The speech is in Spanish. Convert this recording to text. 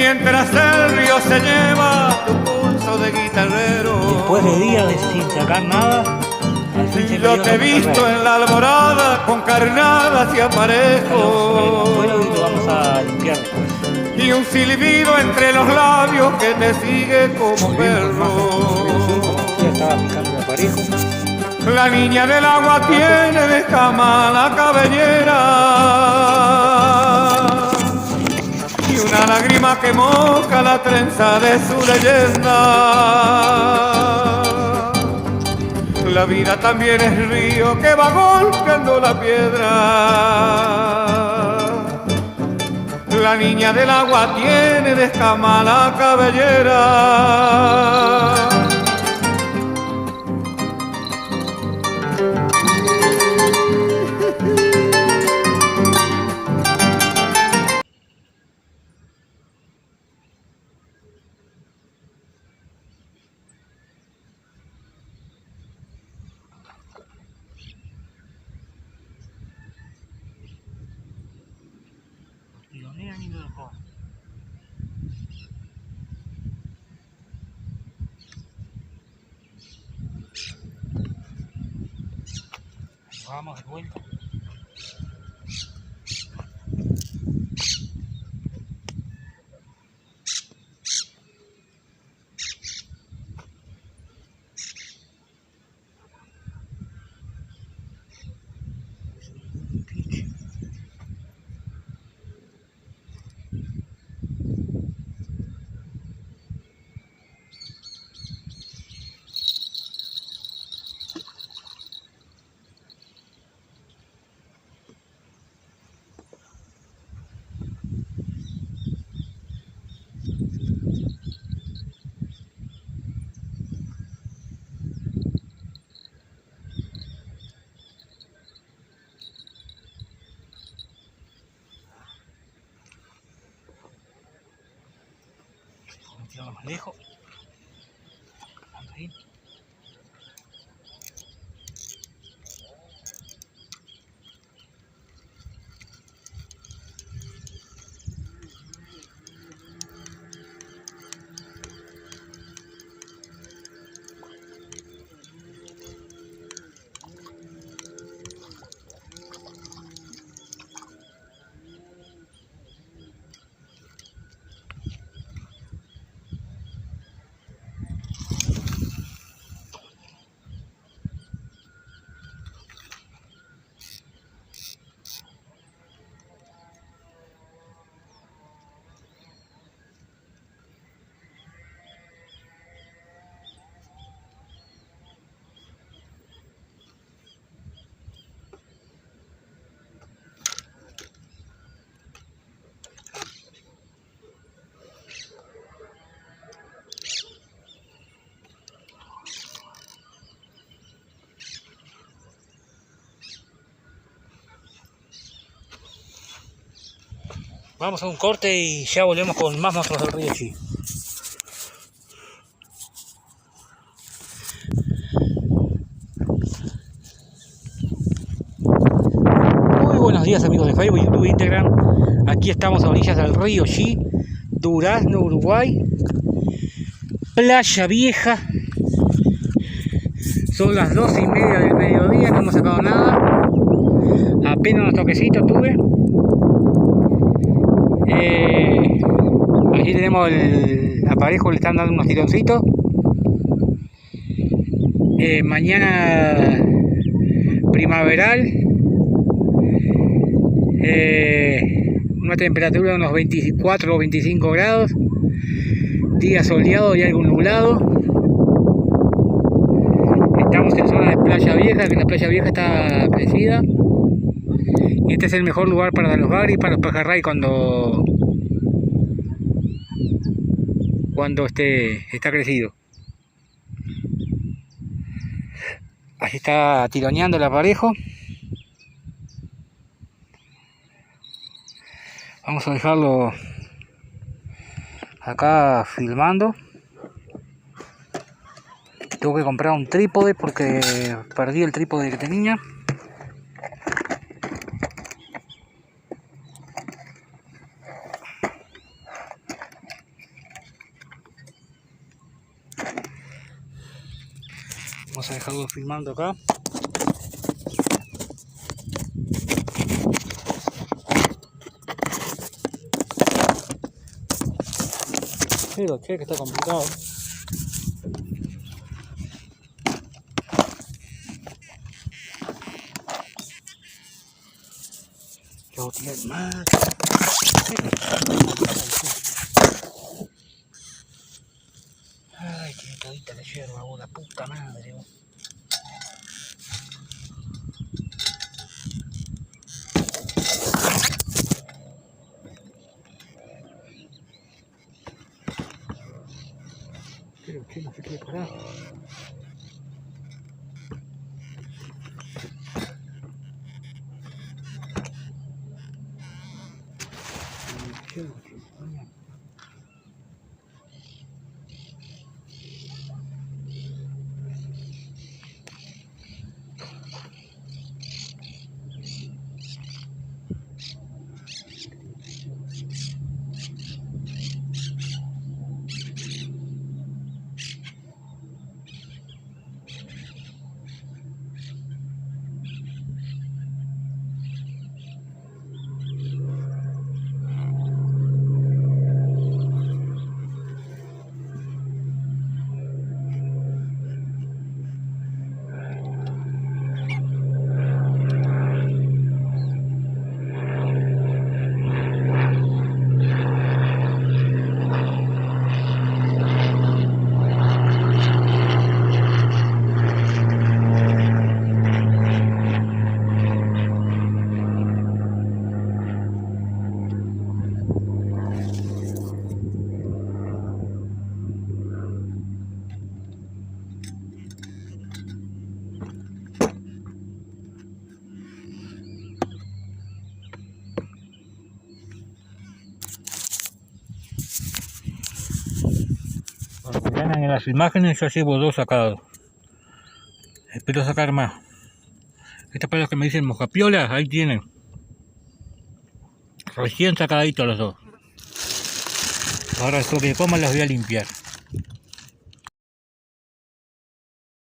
mientras el río se lleva tu pulso de guitarrero. Después de días sin sacar nada, al fin se yo te he visto en la alborada con carnadas y aparejos. Bueno, y lo vamos a limpiar después. Y un silbido entre los labios que te sigue como perro. Ya estaba picando el aparejo. La niña del agua tiene de cama la cabellera y una lágrima que moja la trenza de su leyenda. La vida también es río que va golpeando la piedra. La niña del agua tiene de escama la cabellera. Vamos de vuelta. Más lejos. Ahí. Vamos a un corte y ya volvemos con más monstruos del río Chi. Muy buenos días amigos de Facebook, YouTube e Instagram. Aquí estamos a orillas del río Chi, Durazno, Uruguay. Playa Vieja. Son las 12:30 del mediodía, no hemos sacado nada. Apenas unos toquecitos tuve. Aquí tenemos el aparejo, le están dando unos tironcitos. Mañana primaveral, una temperatura de unos 24 o 25 grados, día soleado y algo nublado. Estamos en zona de Playa Vieja, que la Playa Vieja está crecida. Y este es el mejor lugar para los bagres y para los pejerrey cuando está crecido. Ahí está tironeando el aparejo. Vamos a dejarlo acá filmando. Tengo que comprar un trípode porque perdí el trípode que tenía. Vamos a dejarlo filmando acá. Pero che, que está complicado. Ya voy a tirar más. Ay, qué todita la yerba, vos, la puta madre, vos. Pero che, no se quiere parar. Como verán en las imágenes, ya llevo 2 sacados. Espero sacar más. Estas para los que me dicen mojapiolas, ahí tienen. Recién sacaditos los 2. Ahora después que coman los voy a limpiar.